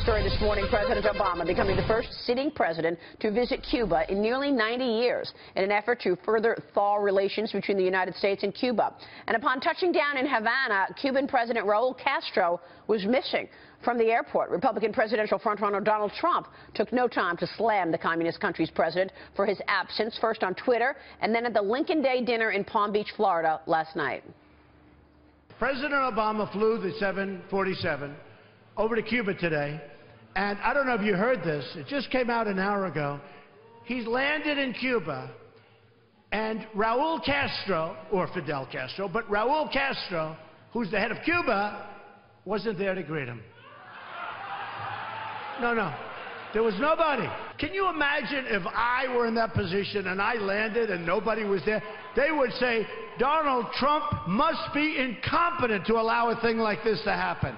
story this morning, President Obama becoming the first sitting president to visit Cuba in nearly 90 years in an effort to further thaw relations between the United States and Cuba. And upon touching down in Havana, Cuban President Raul Castro was missing from the airport. Republican presidential frontrunner Donald Trump took no time to slam the communist country's president for his absence, first on Twitter and then at the Lincoln Day dinner in Palm Beach, Florida last night. President Obama flew the 747 over to Cuba today, and I don't know if you heard this, it just came out an hour ago. He's landed in Cuba, and Raul Castro, or Fidel Castro, but Raul Castro, who's the head of Cuba, wasn't there to greet him. No, there was nobody. Can you imagine if I were in that position and I landed and nobody was there? They would say, Donald Trump must be incompetent to allow a thing like this to happen.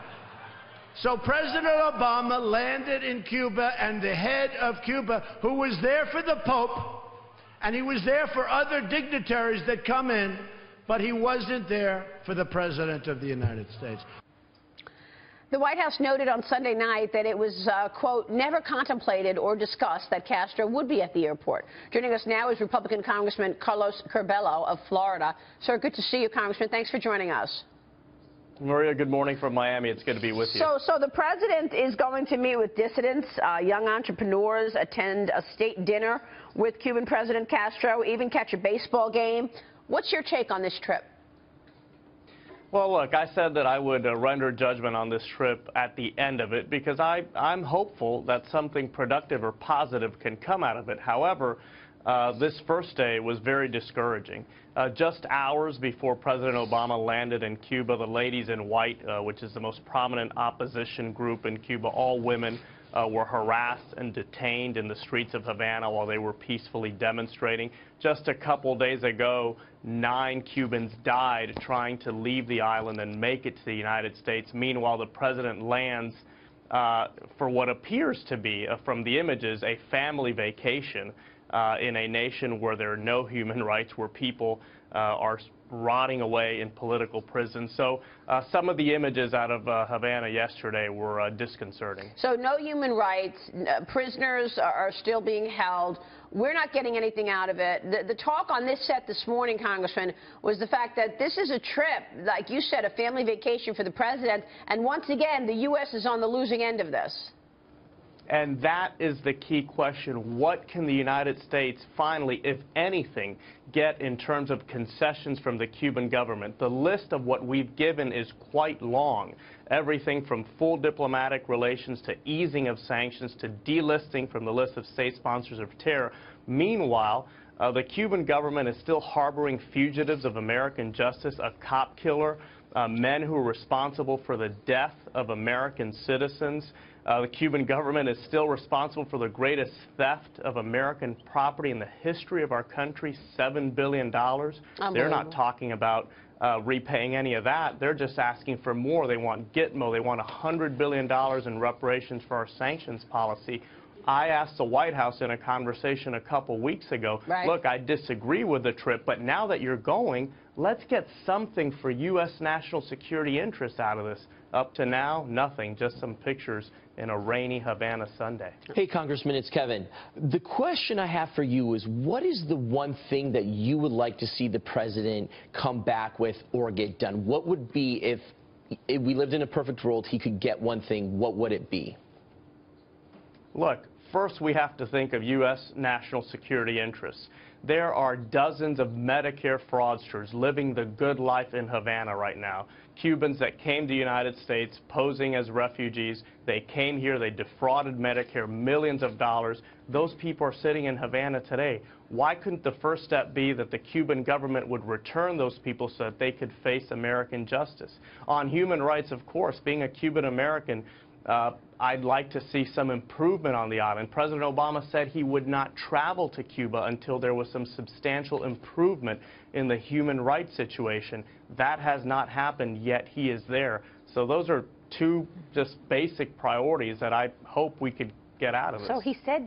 So President Obama landed in Cuba, and the head of Cuba, who was there for the Pope, and he was there for other dignitaries that come in, but he wasn't there for the President of the United States. The White House noted on Sunday night that it was, quote, never contemplated or discussed that Castro would be at the airport. Joining us now is Republican Congressman Carlos Curbelo of Florida. Sir, good to see you, Congressman. Thanks for joining us. Maria, good morning from Miami. It's good to be with you. So the president is going to meet with dissidents, young entrepreneurs, attend a state dinner with Cuban President Castro, even catch a baseball game. What's your take on this trip? Well, look, I said that I would render judgment on this trip at the end of it because I'm hopeful that something productive or positive can come out of it. However, this first day was very discouraging. Just hours before President Obama landed in Cuba, the Ladies in White, which is the most prominent opposition group in Cuba, all women, were harassed and detained in the streets of Havana while they were peacefully demonstrating. Just a couple days ago, 9 Cubans died trying to leave the island and make it to the United States. Meanwhile, the president lands for what appears to be, from the images, a family vacation in a nation where there are no human rights, where people are rotting away in political prisons. So some of the images out of Havana yesterday were disconcerting. So no human rights, prisoners are still being held. We're not getting anything out of it. The talk on this set this morning, Congressman, was the fact that this is a trip, like you said, a family vacation for the president, and once again, the U.S. is on the losing end of this. And that is the key question. What can the United States finally, if anything, get in terms of concessions from the Cuban government? The list of what we've given is quite long. Everything from full diplomatic relations to easing of sanctions to delisting from the list of state sponsors of terror. Meanwhile, the Cuban government is still harboring fugitives of American justice, a cop killer, men who are responsible for the death of American citizens. The Cuban government is still responsible for the greatest theft of American property in the history of our country, $7 billion. They're not talking about repaying any of that. They're just asking for more. They want Gitmo. They want $100 billion in reparations for our sanctions policy. I asked the White House in a conversation a couple weeks ago, look, I disagree with the trip, but now that you're going, let's get something for U.S. national security interests out of this. Up to now, nothing, just some pictures in a rainy Havana Sunday. Hey, Congressman, it's Kevin. The question I have for you is, what is the one thing that you would like to see the president come back with or get done? What would be, if we lived in a perfect world, he could get one thing, what would it be? Look, first we have to think of U.S. national security interests. There are dozens of Medicare fraudsters living the good life in Havana right now. Cubans that came to the United States posing as refugees. They came here, they defrauded Medicare millions of dollars. Those people are sitting in Havana today. Why couldn't the first step be that the Cuban government would return those people so that they could face American justice? On human rights, of course, being a Cuban American, I'd like to see some improvement on the island. President Obama said he would not travel to Cuba until there was some substantial improvement in the human rights situation. That has not happened, yet he is there. So those are two just basic priorities that I hope we could get out of this. So he said